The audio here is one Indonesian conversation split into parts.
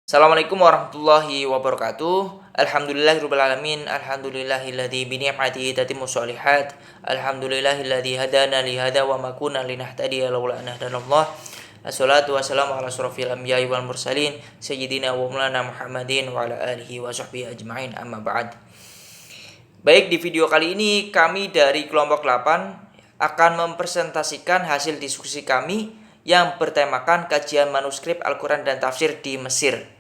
Assalamualaikum warahmatullahi wabarakatuh. Alhamdulillahirrabbilalamin. Alhamdulillahilladzi bi ni'matihi tatimmu sholihat. Alhamdulillahilladzi hadana li hadza wa ma kunna linahtadiya laula an hadanallah. Assalatu wassalamu ala asyrofil anbiya'i wal mursalin sayyidina wa maulana Muhammadin wa ala alihi wa sahbihi ajma'in, amma ba'd. Baik, di video kali ini kami dari kelompok 8 akan mempresentasikan hasil diskusi kami yang bertemakan kajian manuskrip Al-Quran dan tafsir di Mesir,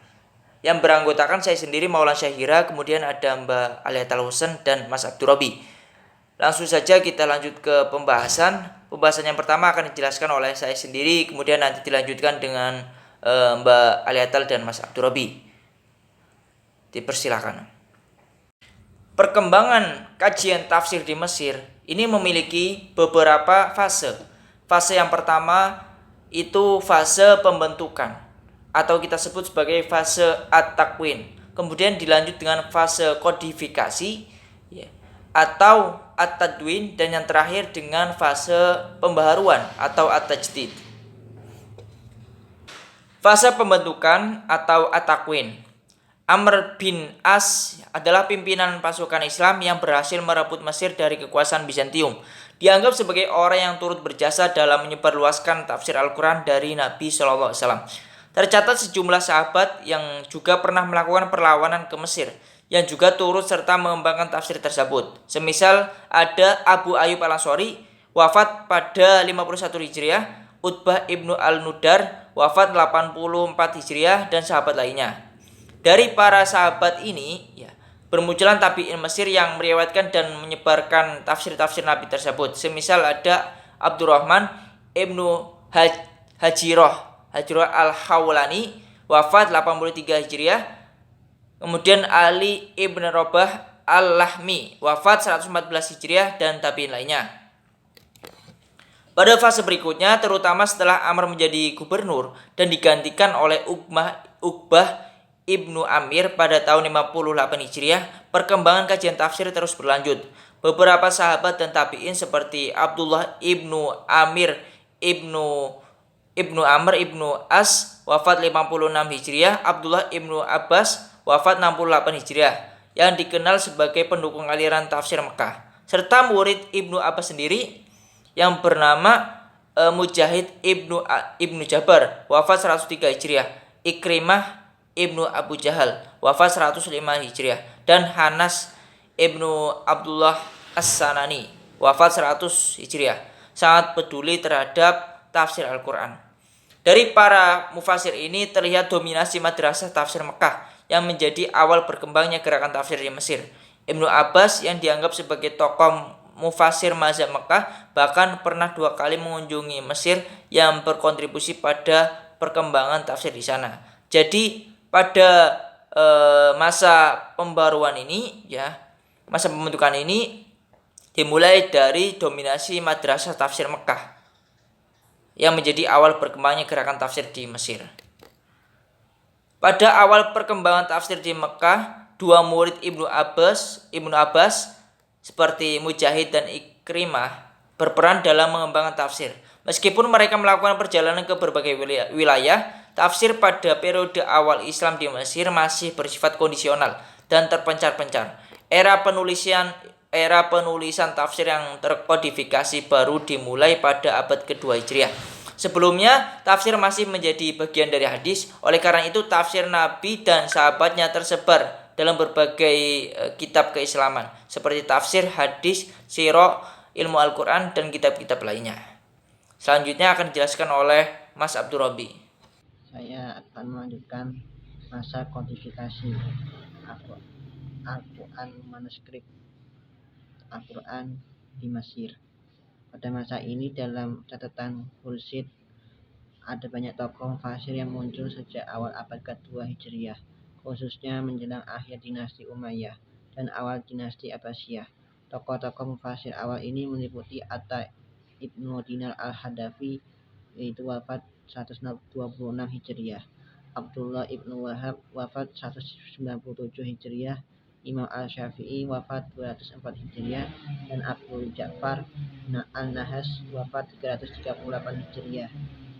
yang beranggotakan saya sendiri, Maulana Syahira, kemudian ada Mbak Alia Talhusen dan Mas Abdurrobi. Langsung saja kita lanjut ke pembahasan. Pembahasan yang pertama akan dijelaskan oleh saya sendiri, kemudian nanti dilanjutkan dengan Mbak Alia Tal dan Mas Abdurrobi. Dipersilakan. Perkembangan kajian tafsir di Mesir ini memiliki beberapa fase. Fase yang pertama itu fase pembentukan, atau kita sebut sebagai fase at-takwin. Kemudian dilanjut dengan fase kodifikasi, atau at-tadwin, dan yang terakhir dengan fase pembaharuan atau at-tajdid. Fase pembentukan atau at-takwin. Amr bin As adalah pimpinan pasukan Islam yang berhasil merebut Mesir dari kekuasaan Bizantium. Dianggap sebagai orang yang turut berjasa dalam menyebarluaskan tafsir Al-Quran dari Nabi SAW. Tercatat sejumlah sahabat yang juga pernah melakukan perlawanan ke Mesir, yang juga turut serta mengembangkan tafsir tersebut. Semisal ada Abu Ayyub al-Ansori, wafat pada 51 Hijriah, Utbah ibnu al-Nudar, wafat 84 Hijriah, dan sahabat lainnya. Dari para sahabat ini, bermunculan tabi'in Mesir yang meriwayatkan dan menyebarkan tafsir-tafsir Nabi tersebut. Semisal ada Abdurrahman ibnu Hajiroh al-Khawlani, wafat 83 Hijriah. Kemudian Ali ibn Robah al-Lahmi, wafat 114 Hijriah, dan tabi'in lainnya. Pada fase berikutnya, terutama setelah Amr menjadi gubernur dan digantikan oleh Uqbah Ibnu Amir pada tahun 58 Hijriah, perkembangan kajian tafsir terus berlanjut. Beberapa sahabat dan tabi'in seperti Abdullah Ibnu Amir Ibnu Amr Ibnu As, wafat 56 Hijriah, Abdullah Ibnu Abbas, wafat 68 Hijriah, yang dikenal sebagai pendukung aliran tafsir Mekah, serta murid Ibnu Abbas sendiri yang bernama Mujahid Ibnu Jabar, wafat 103 Hijriah, Ikrimah Ibnu Abu Jahal, wafat 105 Hijriah, dan Hanas Ibnu Abdullah As-Sanani, wafat 100 Hijriah, sangat peduli terhadap tafsir Al-Quran. Dari para mufasir ini terlihat dominasi madrasah tafsir Mekah yang menjadi awal berkembangnya gerakan tafsir di Mesir. Ibnu Abbas yang dianggap sebagai tokoh mufasir mazhab Mekah bahkan pernah 2 kali mengunjungi Mesir yang berkontribusi pada perkembangan tafsir di sana. Jadi pada masa pembaruan ini, masa pembentukan ini dimulai dari dominasi madrasah tafsir Mekah yang menjadi awal berkembangnya gerakan tafsir di Mesir. Pada awal perkembangan tafsir di Mekah, 2 murid Ibnu Abbas seperti Mujahid dan Ikrimah berperan dalam mengembangkan tafsir. Meskipun mereka melakukan perjalanan ke berbagai wilayah, tafsir pada periode awal Islam di Mesir masih bersifat kondisional dan terpencar-pencar. Era penulisan tafsir yang terkodifikasi baru dimulai pada abad kedua Hijriah. Sebelumnya, tafsir masih menjadi bagian dari hadis. Oleh karena itu, tafsir Nabi dan sahabatnya tersebar dalam berbagai kitab keislaman, seperti tafsir, hadis, sirah, ilmu Al-Quran, dan kitab-kitab lainnya. Selanjutnya akan dijelaskan oleh Mas Abdurrobi. Saya akan melanjutkan masa kodifikasi Al-Quran manuskrip Al-Quran di Mesir. Pada masa ini dalam catatan Khursyid ada banyak tokoh mufasir yang muncul sejak awal abad kedua Hijriah, khususnya menjelang akhir dinasti Umayyah dan awal dinasti Abbasiyah. Tokoh-tokoh mufasir awal ini meliputi Atta Ibnu Dinar al-Hadafi, yaitu wafat 126 Hijriah, Abdullah Ibnu Wahab, wafat 197 Hijriah, Imam Al-Syafi'i, wafat 204 Hijriah, dan Abu Ja'far al-Nahas, wafat 338 Hijriah.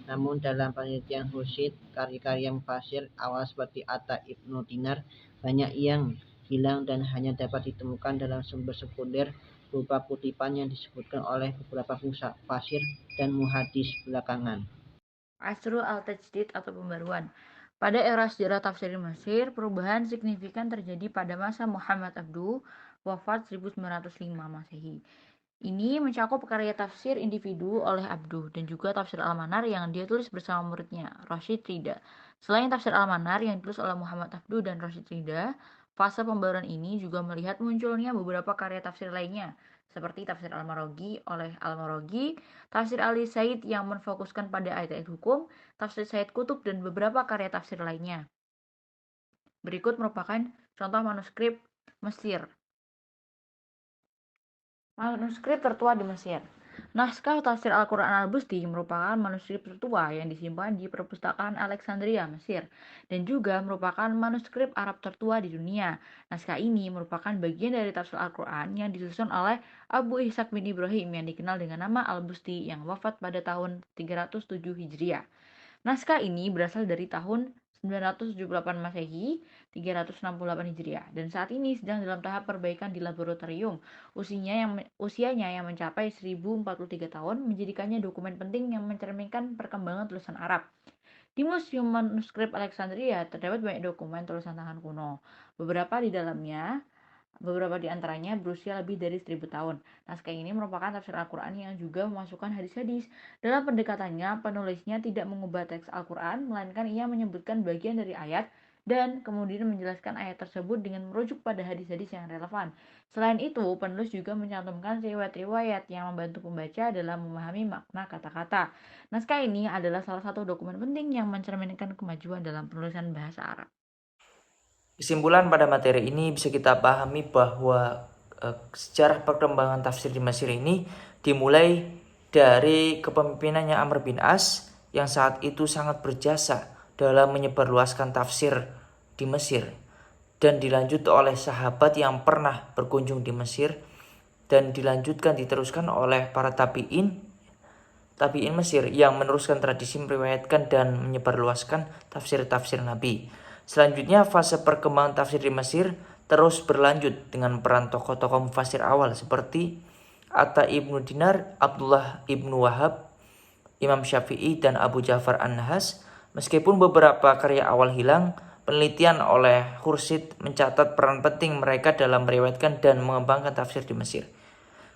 Namun dalam penelitian Khursyid, karya-karya mufasir awal seperti Atta Ibnu Dinar banyak yang hilang dan hanya dapat ditemukan dalam sumber sekunder berupa kutipan yang disebutkan oleh beberapa mufasir dan muhadis belakangan. Asrul al-Tajdid atau pembaruan. Pada era sejarah tafsir di Mesir, perubahan signifikan terjadi pada masa Muhammad Abduh, wafat 1905 Masehi. Ini mencakup karya tafsir individu oleh Abduh dan juga tafsir Al-Manar yang dia tulis bersama muridnya, Rashid Rida. Selain tafsir Al-Manar yang ditulis oleh Muhammad Abduh dan Rashid Rida, fase pembaruan ini juga melihat munculnya beberapa karya tafsir lainnya, seperti tafsir Al-Maraghi oleh Al-Maraghi, tafsir Ali Said yang menfokuskan pada ayat-ayat hukum, tafsir Said Kutub, dan beberapa karya tafsir lainnya. Berikut merupakan contoh manuskrip Mesir. Manuskrip tertua di Mesir. Naskah tafsir Al-Quran Al-Busti merupakan manuskrip tertua yang disimpan di perpustakaan Alexandria, Mesir, dan juga merupakan manuskrip Arab tertua di dunia. Naskah ini merupakan bagian dari tafsir Al-Quran yang disusun oleh Abu Ishaq bin Ibrahim yang dikenal dengan nama Al-Busti yang wafat pada tahun 307 Hijriah. Naskah ini berasal dari tahun 978 Masehi, 368 Hijriah, dan saat ini sedang dalam tahap perbaikan di laboratorium. Usianya yang mencapai 1043 tahun menjadikannya dokumen penting yang mencerminkan perkembangan tulisan Arab. Di Museum Manuskrip Alexandria terdapat banyak dokumen tulisan tangan kuno. Beberapa di antaranya berusia lebih dari 1000 tahun. Naskah ini merupakan tafsir Al-Quran yang juga memasukkan hadis-hadis. Dalam pendekatannya, penulisnya tidak mengubah teks Al-Quran, melainkan ia menyebutkan bagian dari ayat dan kemudian menjelaskan ayat tersebut dengan merujuk pada hadis-hadis yang relevan. Selain itu, penulis juga mencantumkan riwayat-riwayat yang membantu pembaca dalam memahami makna kata-kata. Naskah ini adalah salah satu dokumen penting yang mencerminkan kemajuan dalam penulisan bahasa Arab. Kesimpulan pada materi ini bisa kita pahami bahwa sejarah perkembangan tafsir di Mesir ini dimulai dari kepemimpinannya Amr bin As yang saat itu sangat berjasa dalam menyebarluaskan tafsir di Mesir, dan dilanjut oleh sahabat yang pernah berkunjung di Mesir, dan diteruskan oleh para tabi'in Mesir yang meneruskan tradisi meriwayatkan dan menyebarluaskan tafsir-tafsir Nabi. Selanjutnya, fase perkembangan tafsir di Mesir terus berlanjut dengan peran tokoh-tokoh mufasir awal seperti Atta Ibnu Dinar, Abdullah Ibnu Wahab, Imam Syafi'i, dan Abu Ja'far An-Nahas. Meskipun beberapa karya awal hilang, penelitian oleh Khursyid mencatat peran penting mereka dalam meriwayatkan dan mengembangkan tafsir di Mesir.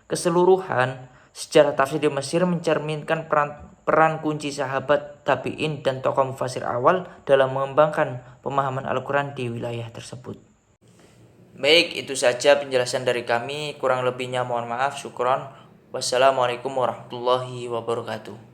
Keseluruhan, sejarah tafsir di Mesir mencerminkan peran kunci sahabat, tabi'in, dan tokoh mufasir awal dalam mengembangkan pemahaman Al-Quran di wilayah tersebut. Baik, itu saja penjelasan dari kami. Kurang lebihnya mohon maaf. Syukron. Wassalamualaikum warahmatullahi wabarakatuh.